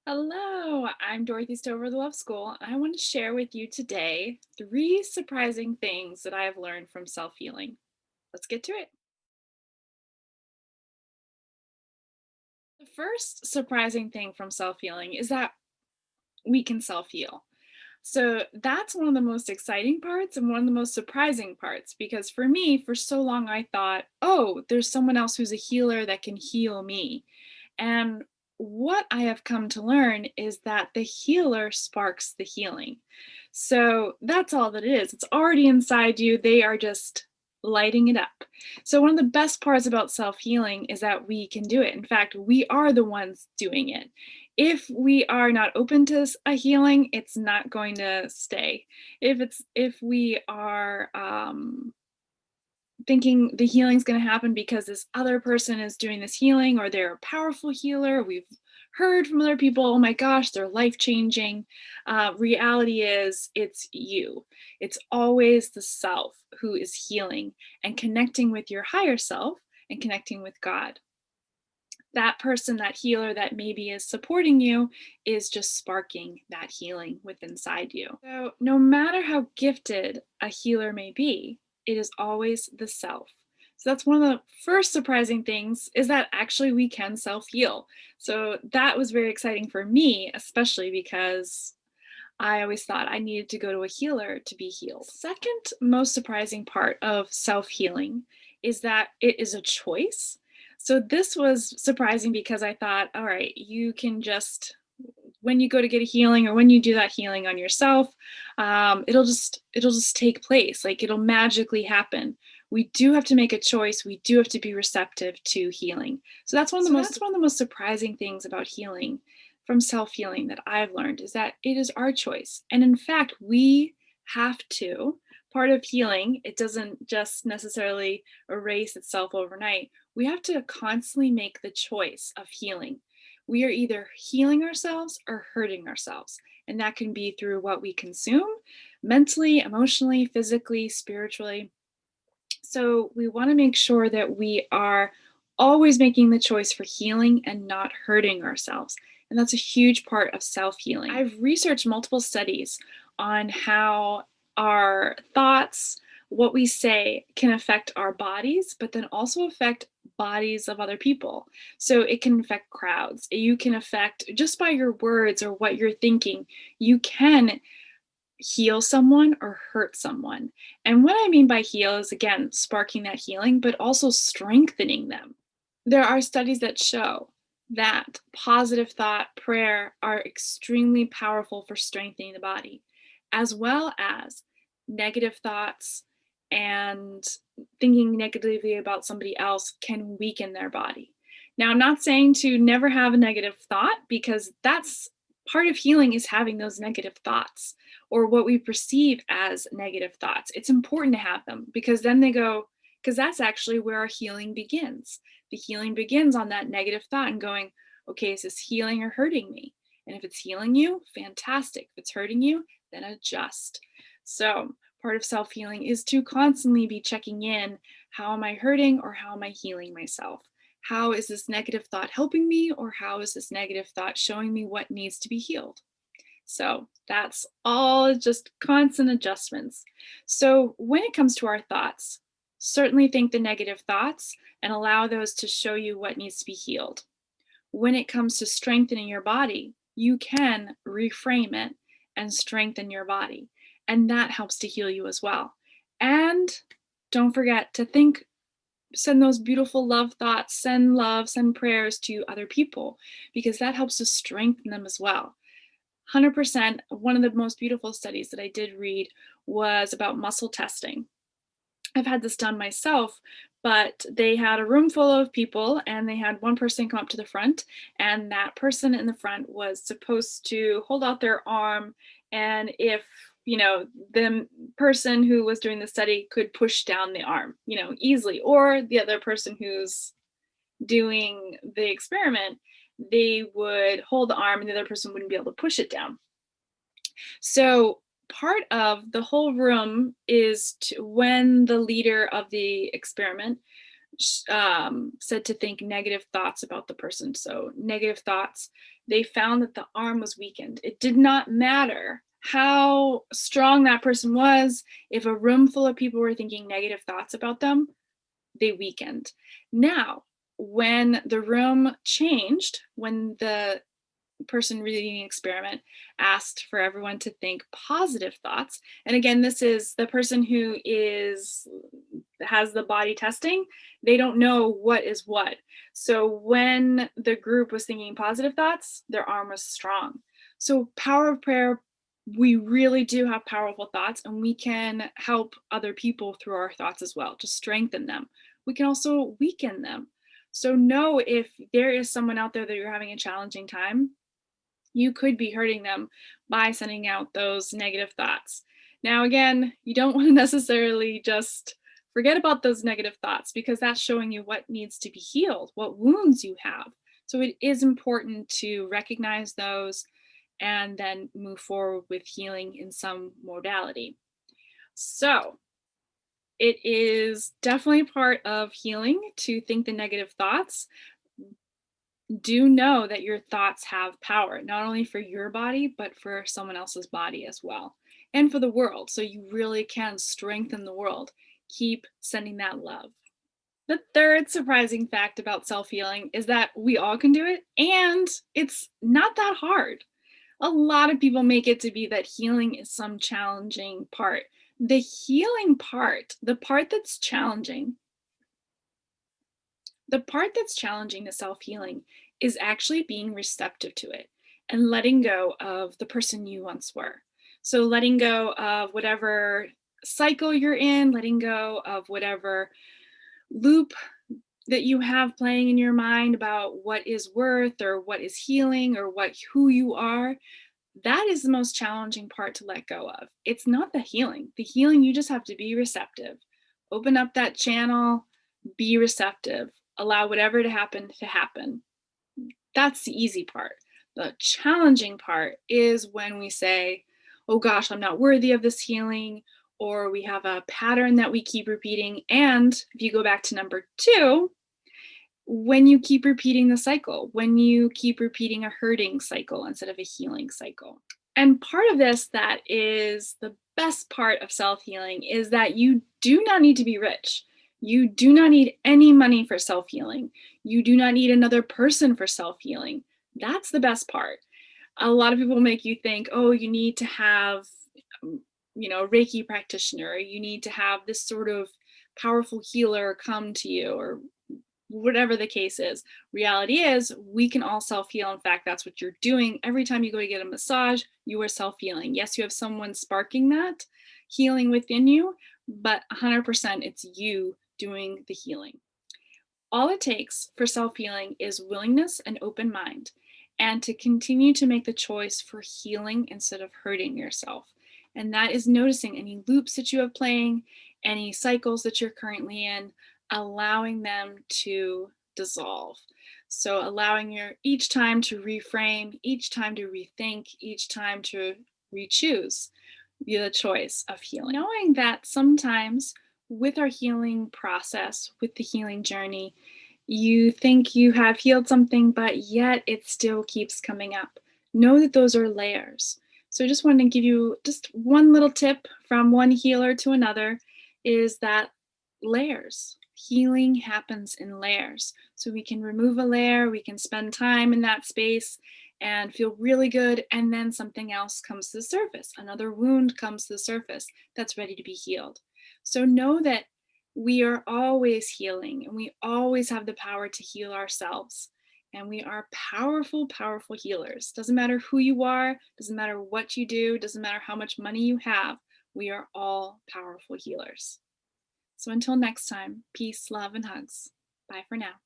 Hello, I'm Dorothy Stover of the Love School, and I want to share with you today three surprising things that I have learned from self healing. Let's get to it. The first surprising thing from self healing is that we can self heal. So that's one of the most exciting parts and one of the most surprising parts because for me, for so long, I thought, oh, there's someone else who's a healer that can heal me. And what I have come to learn is that the healer sparks the healing. So that's all that it is. It's already inside you. They are just lighting it up. So, one of the best parts about self healing is that we can do it. In fact, we are the ones doing it. If we are not open to a healing, it's not going to stay. If we are thinking the healing's going to happen because this other person is doing this healing or they're a powerful healer. We've heard from other people, oh my gosh, they're life changing. Reality is, it's you. It's always the self who is healing and connecting with your higher self and connecting with God. That person, that healer that maybe is supporting you, is just sparking that healing within inside you. So, no matter how gifted a healer may be, it is always the self. So that's one of the first surprising things is that actually we can self heal. So that was very exciting for me, especially because I always thought I needed to go to a healer to be healed. Second most surprising part of self healing is that it is a choice. So this was surprising because I thought, all right, you can just when you go to get a healing or when you do that healing on yourself, it'll just take place. Like it'll magically happen. We do have to make a choice. We do have to be receptive to healing. So that's one of the most surprising things about healing from self healing that I've learned is that it is our choice. And in fact, we have to. Part of healing, it doesn't just necessarily erase itself overnight. We have to constantly make the choice of healing. We are either healing ourselves or hurting ourselves. And that can be through what we consume mentally, emotionally, physically, spiritually. So we want to make sure that we are always making the choice for healing and not hurting ourselves. And that's a huge part of self healing. I've researched multiple studies on how our thoughts, what we say, can affect our bodies, but then also affect bodies of other people. So it can affect crowds. You can affect just by your words or what you're thinking, you can heal someone or hurt someone. And what I mean by heal is again sparking that healing, but also strengthening them. There are studies that show that positive thought, prayer are extremely powerful for strengthening the body, as well as negative thoughts and thinking negatively about somebody else can weaken their body. Now, I'm not saying to never have a negative thought because that's part of healing is having those negative thoughts or what we perceive as negative thoughts. It's important to have them because then they go, because that's actually where our healing begins. The healing begins on that negative thought and going, okay, is this healing or hurting me? And if it's healing you, fantastic. If it's hurting you, then adjust. So, part of self healing is to constantly be checking in, how am I hurting or how am I healing myself? How is this negative thought helping me, or how is this negative thought showing me what needs to be healed? So that's all just constant adjustments. So when it comes to our thoughts, certainly think the negative thoughts and allow those to show you what needs to be healed. When it comes to strengthening your body, you can reframe it and strengthen your body. And that helps to heal you as well. And don't forget to think, send those beautiful love thoughts, send love, send prayers to other people, because that helps to strengthen them as well. 100%. One of the most beautiful studies that I did read was about muscle testing. I've had this done myself, but they had a room full of people and they had one person come up to the front, and that person in the front was supposed to hold out their arm. And if the person who was doing the study could push down the arm, easily, or the other person who's doing the experiment, they would hold the arm and the other person wouldn't be able to push it down. So part of the whole room is when the leader of the experiment said to think negative thoughts about the person. So, negative thoughts, they found that the arm was weakened. It did not matter how strong that person was. If a room full of people were thinking negative thoughts about them, they weakened. Now, when the room changed, when the person reading the experiment asked for everyone to think positive thoughts, and again, this is the person who has the body testing, they don't know what is what. So when the group was thinking positive thoughts, their arm was strong. So power of prayer, we really do have powerful thoughts, and we can help other people through our thoughts as well to strengthen them. We can also weaken them. So know if there is someone out there that you're having a challenging time, you could be hurting them by sending out those negative thoughts. Now, again, you don't want to necessarily just forget about those negative thoughts, because that's showing you what needs to be healed, what wounds you have. So it is important to recognize those and then move forward with healing in some modality. So it is definitely part of healing to think the negative thoughts. Do know that your thoughts have power, not only for your body, but for someone else's body as well, and for the world. So you really can strengthen the world. Keep sending that love. The third surprising fact about self healing is that we all can do it, and it's not that hard. A lot of people make it to be that healing is some challenging part. The healing part, the part that's challenging to self healing is actually being receptive to it and letting go of the person you once were. So, letting go of whatever cycle you're in, letting go of whatever loop that you have playing in your mind about what is worth or what is healing or who you are. That is the most challenging part to let go of. It's not the healing. The healing, you just have to be receptive. Open up that channel, be receptive, allow whatever to happen. That's the easy part. The challenging part is when we say, oh gosh, I'm not worthy of this healing, or we have a pattern that we keep repeating. And if you go back to number 2, when you keep repeating the cycle, when you keep repeating a hurting cycle instead of a healing cycle. And part of this that is the best part of self-healing is that you do not need to be rich. You do not need any money for self-healing. You do not need another person for self-healing. That's the best part. A lot of people make you think, oh, you need to have, a Reiki practitioner, or you need to have this sort of powerful healer come to you, or whatever the case is. Reality is, we can all self-heal. In fact, that's what you're doing. Every time you go to get a massage, you are self-healing. Yes, you have someone sparking that healing within you, but 100% it's you doing the healing. All it takes for self-healing is willingness and open mind, and to continue to make the choice for healing instead of hurting yourself. And that is noticing any loops that you have playing, any cycles that you're currently in, allowing them to dissolve. So allowing each time to reframe, each time to rethink, each time to re-choose the choice of healing. Knowing that sometimes with our healing process, with the healing journey, you think you have healed something, but yet it still keeps coming up. Know that those are layers. So I just wanted to give you just one little tip from one healer to another, is that layers. Healing happens in layers. So we can remove a layer, we can spend time in that space and feel really good, and then something else comes to the surface. Another wound comes to the surface that's ready to be healed. So know that we are always healing, and we always have the power to heal ourselves. And we are powerful, powerful healers. Doesn't matter who you are, doesn't matter what you do, doesn't matter how much money you have. We are all powerful healers. So until next time, peace, love, and hugs. Bye for now.